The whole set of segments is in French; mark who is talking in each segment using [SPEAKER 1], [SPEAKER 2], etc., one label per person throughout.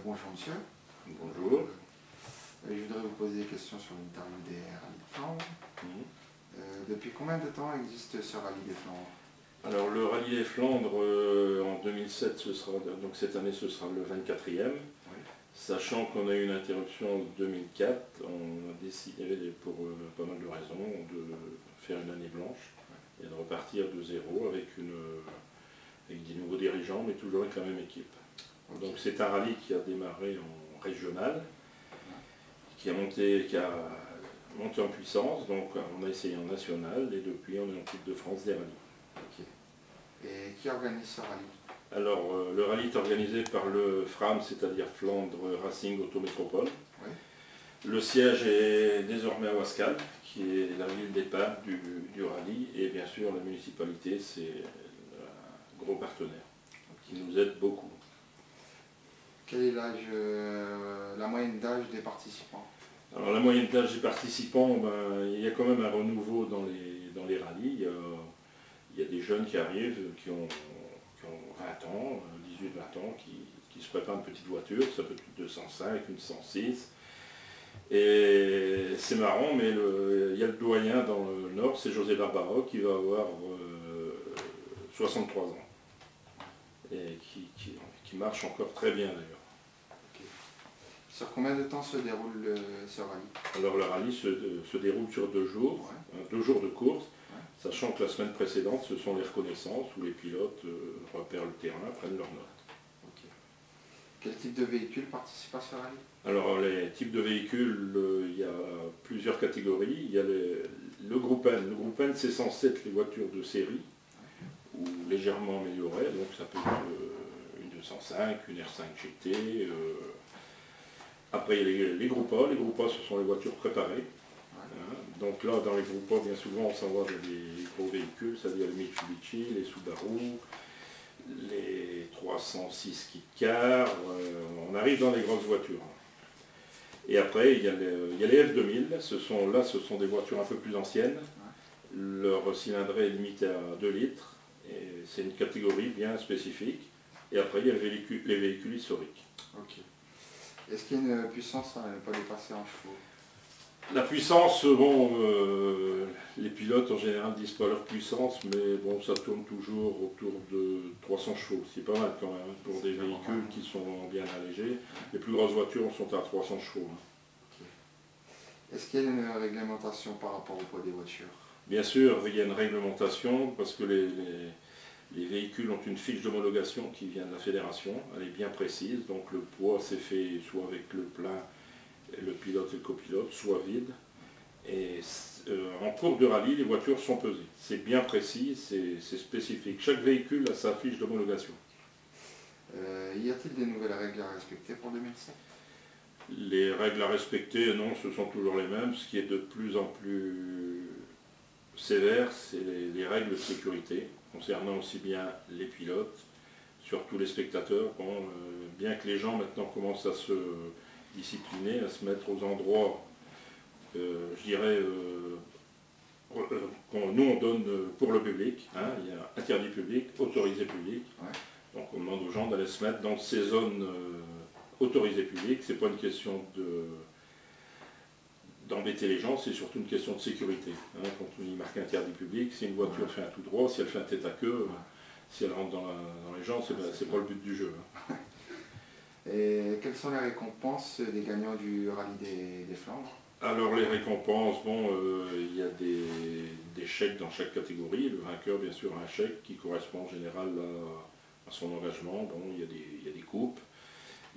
[SPEAKER 1] Bonjour monsieur.
[SPEAKER 2] Bonjour.
[SPEAKER 1] Je voudrais vous poser des questions sur l'interview des rallyes de Flandre. Depuis combien de temps existe ce rallye des Flandres?
[SPEAKER 2] Alors le rallye des Flandres en 2007, donc cette année ce sera le 24e. Oui. Sachant qu'on a eu une interruption en 2004, on a décidé pour pas mal de raisons de faire une année blanche et de repartir de zéro avec des nouveaux dirigeants, mais toujours avec la même équipe. Okay. Donc c'est un rallye qui a démarré en régional, qui a monté en puissance, donc on a essayé en national et depuis on est en Coupe de France des rallyes.
[SPEAKER 1] Okay. Et qui organise ce rallye?
[SPEAKER 2] Alors le rallye est organisé par le FRAM, c'est-à-dire Flandre Racing Autométropole. Oui. Le siège est désormais à Wascal, qui est la ville départ du rallye, et bien sûr la municipalité, c'est un gros partenaire qui nous aide beaucoup.
[SPEAKER 1] Quel est l'âge, la moyenne d'âge des participants?
[SPEAKER 2] Alors la moyenne d'âge des participants, il y a quand même un renouveau dans les rallyes. Il y a des jeunes qui arrivent, qui ont 20 ans, 18-20 ans, qui se préparent une petite voiture, ça peut être une 205, une 106. Et c'est marrant, mais il y a le doyen dans le Nord, c'est José Barbaro, qui va avoir 63 ans. Et qui marche encore très bien d'ailleurs.
[SPEAKER 1] Okay. Sur combien de temps se déroule ce rallye?
[SPEAKER 2] Alors le rallye se déroule sur 2 jours, ouais. 2 jours de course, ouais. Sachant que la semaine précédente ce sont les reconnaissances où les pilotes repèrent le terrain, prennent leurs notes.
[SPEAKER 1] Okay. Quel type de véhicule participe à ce rallye?
[SPEAKER 2] Alors les types de véhicules, il y a plusieurs catégories. Il y a le groupe N. Le groupe N c'est censé être les voitures de série, ou légèrement améliorées, donc ça peut être une 205, une R5 GT. Après il y a les groupes A. Les groupes A ce sont les voitures préparées. Hein. Donc là dans les groupes A bien souvent on s'envoie des gros véhicules, c'est-à-dire les Mitsubishi, les Subaru, les 306 Kit Car, on arrive dans les grosses voitures. Et après il y a les F2000, ce sont des voitures un peu plus anciennes. Leur cylindrée est limitée à 2 litres. Et c'est une catégorie bien spécifique. Et après, il y a les véhicules historiques.
[SPEAKER 1] Okay. Est-ce qu'il y a une puissance à ne pas dépasser en chevaux?
[SPEAKER 2] La puissance, bon, les pilotes en général ne disent pas leur puissance, mais bon, ça tourne toujours autour de 300 chevaux. C'est pas mal quand même pour des véhicules qui sont bien allégés. Les plus grosses voitures sont à 300 chevaux.
[SPEAKER 1] Okay. Est-ce qu'il y a une réglementation par rapport au poids des voitures?
[SPEAKER 2] Bien sûr, il y a une réglementation parce que les véhicules ont une fiche d'homologation qui vient de la fédération, elle est bien précise, donc le poids c'est fait soit avec le plein, le pilote et le copilote, soit vide. Et en cours de rallye, les voitures sont pesées. C'est bien précis, c'est spécifique. Chaque véhicule a sa fiche d'homologation.
[SPEAKER 1] Y a-t-il des nouvelles règles à respecter pour 2007?
[SPEAKER 2] Les règles à respecter, non, ce sont toujours les mêmes. Ce qui est de plus en plus sévère, c'est les règles de sécurité, concernant aussi bien les pilotes, surtout les spectateurs. Bon, bien que les gens maintenant commencent à se discipliner, à se mettre aux endroits, je dirais, nous on donne pour le public, hein, il y a interdit public, autorisé public. Ouais. Donc on demande aux gens d'aller se mettre dans ces zones autorisées publiques. C'est pas une question d'embêter les gens, c'est surtout une question de sécurité. Hein, quand on y marque interdit public, si une voiture fait un tout droit, si elle fait un tête à queue, si elle rentre dans les gens, c'est pas le but du jeu. Hein.
[SPEAKER 1] Et quelles sont les récompenses des gagnants du rallye des Flandres? Alors
[SPEAKER 2] les récompenses, bon, il y a des chèques dans chaque catégorie. Le vainqueur, bien sûr, a un chèque qui correspond en général à son engagement. Bon, il y a des coupes.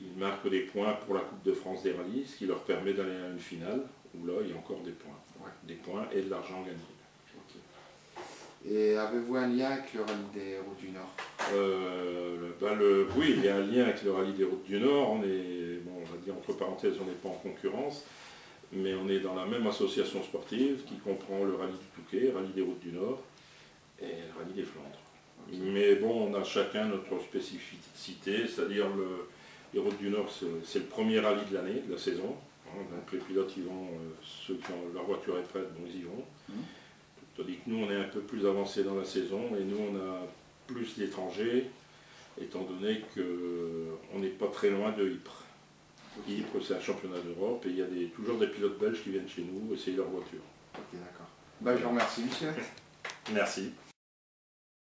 [SPEAKER 2] Ils marquent des points pour la Coupe de France des rallyes, ce qui leur permet d'aller à une finale, où là, il y a encore des points. Ouais. Des points et de l'argent gagné.
[SPEAKER 1] Okay. Et avez-vous un lien avec le rallye des Routes du Nord?
[SPEAKER 2] Oui, il y a un lien avec le rallye des Routes du Nord. On est, bon, on va dire entre parenthèses, on n'est pas en concurrence, mais on est dans la même association sportive qui comprend le rallye du Touquet, le rallye des Routes du Nord et le rallye des Flandres. Okay. Mais bon, on a chacun notre spécificité, c'est-à-dire les Routes du Nord, c'est le premier rallye de l'année, de la saison. Hein, donc les pilotes y vont, ceux qui ont leur voiture est prête, bon, ils y vont. Tandis que nous, on est un peu plus avancé dans la saison et nous, on a plus d'étrangers, étant donné qu'on n'est pas très loin de Ypres. Ypres, c'est un championnat d'Europe et il y a toujours des pilotes belges qui viennent chez nous essayer leur voiture.
[SPEAKER 1] Ok, d'accord. Bah, je vous remercie, Michel.
[SPEAKER 2] Merci.